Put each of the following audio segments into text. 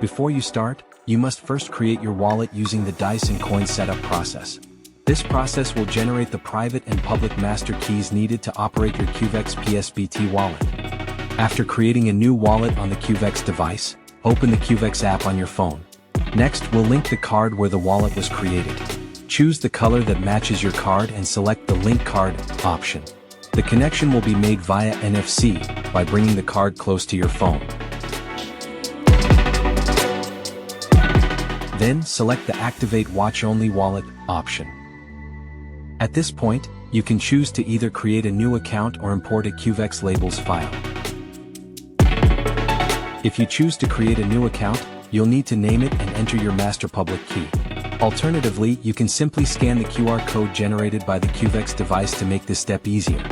Before you start, you must first create your wallet using the dice and coin setup process. This process will generate the private and public master keys needed to operate your Cuvex PSBT wallet. After creating a new wallet on the Cuvex device, open the Cuvex app on your phone. Next, we'll link the card where the wallet was created. Choose the color that matches your card and select the Link Card option. The connection will be made via NFC by bringing the card close to your phone. Then select the Activate Watch Only Wallet option. At this point, you can choose to either create a new account or import a Cuvex labels file. If you choose to create a new account, you'll need to name it and enter your master public key. Alternatively, you can simply scan the QR code generated by the Cuvex device to make this step easier.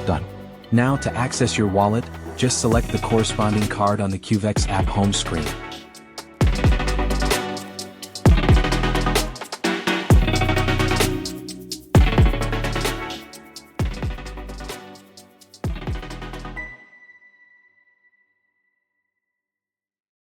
Done. Now to access your wallet, just select the corresponding card on the Cuvex app home screen.